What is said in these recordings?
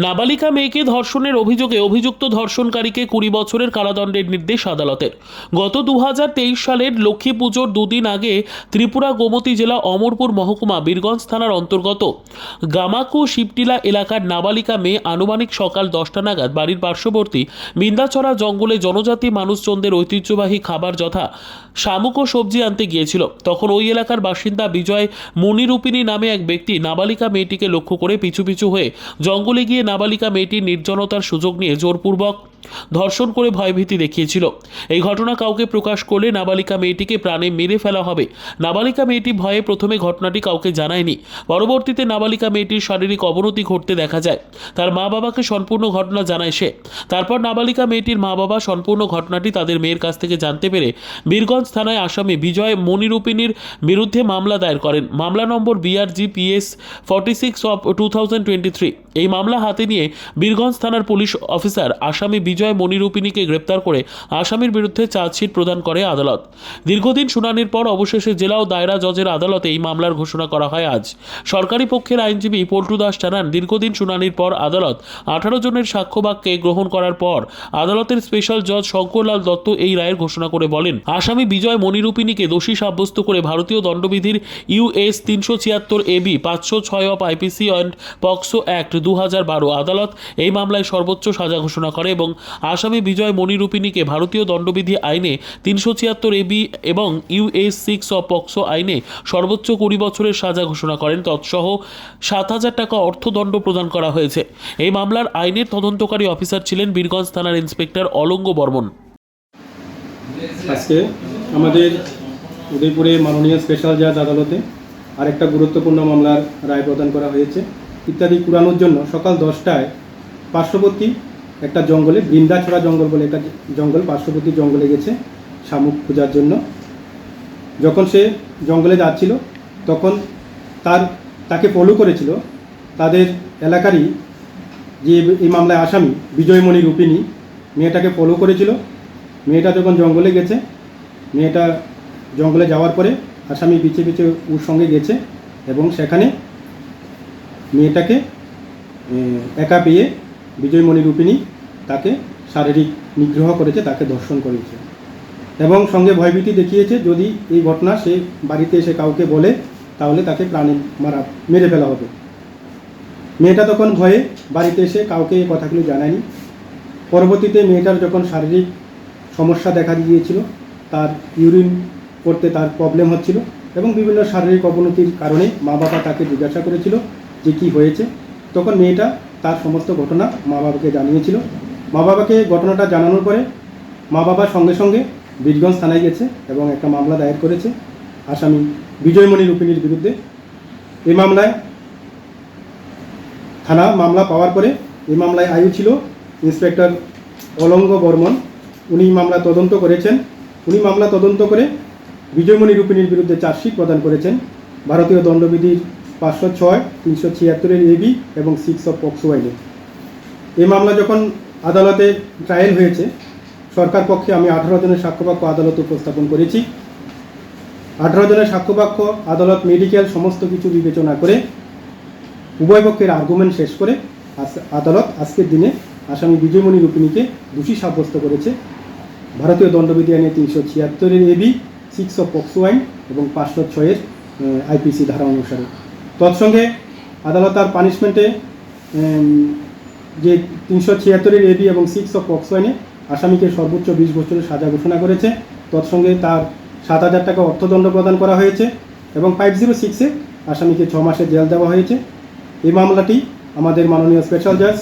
নাবালিকা মেয়েকে ধর্ষণের অভিযোগে অভিযুক্ত ধর্ষণকারীকে 20 বছরের কারাদণ্ডের নির্দেশ আদালতের। গত 2023 সালের লক্ষ্মী পুজোর দুদিন আগে ত্রিপুরা গোমতী জেলা অমরপুর মহকুমা বীরগঞ্জ থানার অন্তর্গত গামাকু শিবটিলা এলাকার নাবালিকা মেয়ে আনুমানিক সকাল 10টা নাগাদ বাড়ির পার্শ্ববর্তী বিন্দাছড়া জঙ্গলে জনজাতি মানুষজনদের ঐতিহ্যবাহী খাবার যথা শামুক ও সবজি আনতে গিয়েছিল। তখন ওই এলাকার বাসিন্দা বিজয় মণিরূপিণী নামে এক ব্যক্তি নাবালিকা মেয়েটিকে লক্ষ্য করে পিছু পিছু হয়ে জঙ্গলে গিয়ে নাবালিকা মেয়েটির নির্জনতার সুযোগ নিয়ে জোরপূর্বক ধর্ষণ করে ভয়ভীতি দেখিয়েছিল। এই ঘটনা কাউকে প্রকাশ করলে নাবালিকা মেয়েটিকে প্রাণে মেরে ফেলা হবে। নাবালিকা মেয়েটি ভয়ে প্রথমে ঘটনাটি কাউকে জানায়নি। পরবর্তীতে নাবালিকা মেয়েটির শারীরিক অবনতি ঘটতে দেখা যায়। তার মা বাবাকে সম্পূর্ণ ঘটনা জানায় সে। তারপর নাবালিকা মেয়েটির মা বাবা সম্পূর্ণ ঘটনাটি তাদের মেয়ের কাছ থেকে জানতে পেরে বীরগঞ্জ থানায় আসামি বিজয় মণিরূপিণীর বিরুদ্ধে মামলা দায়ের করেন। মামলা নম্বর BRG PS 46/2023। এই মামলা হাতে নিয়ে বীরগঞ্জ থানার পুলিশ অফিসার আসামি বিজয় মণিরূপিণীকে গ্রেপ্তার করে আসামির বিরুদ্ধে চার্জশিট প্রদান করে আদালত। দীর্ঘদিন শুনানির পর অবশেষে জেলা ও দায়রা জজের আদালতে এই মামলার ঘোষণা করা হয় আজ। সরকারি পক্ষের আইনজীবী পল্টু দাস জানান, দীর্ঘদিন শুনানির পর আদালত 18 জনের সাক্ষ্যবাক্যে গ্রহণ করার পর আদালতের স্পেশাল জজ শঙ্করলাল দত্ত এই রায়ের ঘোষণা করে বলেন, আসামি বিজয় মণিরূপিণীকে দোষী সাব্যস্ত করে ভারতীয় দণ্ডবিধির US 376 AB 506 of IPC and POCSO act 2012 আদালত এই মামলায় সর্বোচ্চ সাজা ঘোষণা করে এবং আসামি বিজয় মণিরূপিণীকে ভারতীয় দণ্ডবিধি আইনে 376 AB এবং US 6 অফ পক্সো আইনে সর্বোচ্চ 20 বছরের সাজা ঘোষণা করেন। তৎসহ 7,000 টাকা অর্থদণ্ড প্রদান করা হয়েছে। এই মামলার আইনের তদন্তকারী অফিসার ছিলেন বীরগঞ্জ থানার ইন্সপেক্টর অলঙ্গ বর্মন। আজকে আমাদের উদয়পুরে মাননীয় স্পেশাল জাজ আদালতে আরেকটা গুরুত্বপূর্ণ মামলার রায় প্রদান করা হয়েছে। ইত্যাদি কুড়ানোর জন্য সকাল 10টায় পার্শ্ববর্তী একটা জঙ্গলে, বৃন্দাছড়া জঙ্গল বলে একটা জঙ্গল, পার্শ্ববর্তী জঙ্গলে গেছে শামুক খোঁজার জন্য। যখন সে জঙ্গলে যাচ্ছিল তখন তাকে ফলো করেছিল তাদের এলাকারই যে এই মামলায় আসামি বিজয় মণিরূপিণী, মেয়েটাকে ফলো করেছিল। মেয়েটা যখন জঙ্গলে গেছে, মেয়েটা জঙ্গলে যাওয়ার পরে আসামি পিছে পিছে ওর সঙ্গে গেছে এবং সেখানে মেয়েটাকে একা পেয়ে বিজয় মণিরূপিণী তাকে শারীরিক নিগ্রহ করেছে, তাকে ধর্ষণ করেছে এবং সঙ্গে ভয়ভীতি দেখিয়েছে যদি এই ঘটনা সে বাড়িতে এসে কাউকে বলে তাহলে তাকে প্রাণে মেরে ফেলা হবে। মেয়েটা তখন ভয়ে বাড়িতে এসে কাউকে এই কথাগুলো জানায়নি। পরবর্তীতে মেয়েটার যখন শারীরিক সমস্যা দেখা দিয়েছিল, তার ইউরিন করতে তার প্রবলেম হচ্ছিল এবং বিভিন্ন শারীরিক অবনতির কারণে মা বাবা তাকে জিজ্ঞাসা করেছিল যে কী হয়েছে। তখন মেয়েটা তার সমস্ত ঘটনা মা বাবাকে জানিয়েছিল। মা বাবাকে ঘটনাটা জানানোর পরে মা বাবা সঙ্গে সঙ্গে বীরগঞ্জ থানায় গেছে এবং একটা মামলা দায়ের করেছে আসামি বিজয় মণিরূপিণীর বিরুদ্ধে। এই মামলায় থানা মামলা পাওয়ার পরে এই মামলায় আয়ু ছিল ইন্সপেক্টর অলঙ্গ বর্মন। উনি মামলা তদন্ত করেছেন। উনি মামলা তদন্ত করে বিজয় মণিরূপিণীর বিরুদ্ধে চার্জশিট প্রদান করেছেন ভারতীয় দণ্ডবিধির 506, 376 AB এবং 6 অফ পক্সো আইনে। এই মামলা যখন আদালতে ট্রায়াল হয়েছে, সরকার পক্ষে আমি 18 জনের সাক্ষ্যবাক্য আদালতে উপস্থাপন করেছি। 18 জনের সাক্ষ্যবাক্য আদালত মেডিকেল সমস্ত কিছু বিবেচনা করে উভয় পক্ষের আর্গুমেন্ট শেষ করে আদালত আজকের দিনে আসামি বিজয় মণিরূপিণীকে দোষী সাব্যস্ত করেছে ভারতীয় দণ্ডবিধি আইনে 376 AB, 6 অফ পক্সো আইন এবং 506 IPC ধারা অনুসারে। তৎসঙ্গে আদালত তার পানিশমেন্টে যে 376 AB এবং 6 অফ পক্সো আইনে আসামিকে সর্বোচ্চ 20 বছরের সাজা ঘোষণা করেছে। তৎসঙ্গে তার 7,000 টাকা অর্থদণ্ড প্রদান করা হয়েছে এবং 506-এ আসামিকে 6 মাসের জেল দেওয়া হয়েছে। এই মামলাটি আমাদের মাননীয় স্পেশাল জাজ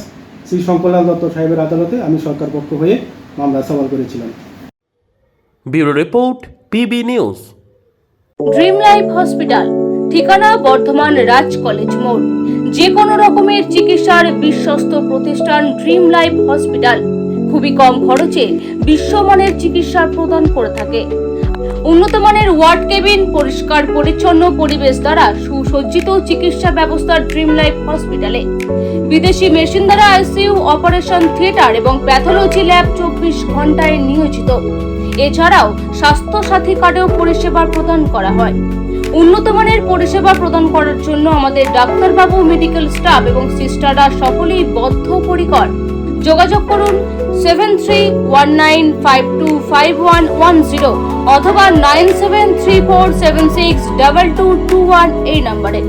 শ্রী শঙ্করলাল দত্ত সাহেবের আদালতে আমি সরকার পক্ষ হয়ে মামলা সওয়াল করেছিলাম। Bureau report, PB news. Dream life hospital, ঠিকানা বর্ধমান রাজ কলেজ মোড়। যে কোনো রকমের চিকিৎসার বিশ্বস্ত প্রতিষ্ঠান ড্রিম লাইফ হসপিটাল খুবই কম খরচে বিশ্বমানের চিকিৎসা প্রদান করে থাকে। উন্নত মানের ওয়ার্ড কেবিন, পরিষ্কার পরিচ্ছন্ন পরিবেশ দ্বারা সুসজ্জিত চিকিৎসা ব্যবস্থা ড্রিম লাইফ হসপিটালে। বিদেশি মেশিন দ্বারা ICU, অপারেশন থিয়েটার এবং প্যাথোলজি ল্যাব 24 ঘন্টায় নিয়োজিত। এছাড়াও স্বাস্থ্য সাথী কার্ডেও পরিষেবা প্রদান করা হয়। উন্নত মানের পরিষেবা প্রদান করার জন্য আমাদের ডাক্তারবাবু, মেডিকেল স্টাফ এবং সিস্টাররা সকলেই বদ্ধপরিকর। যোগাযোগ করুন 7319525110 অথবা 9734762221 এই নম্বরে।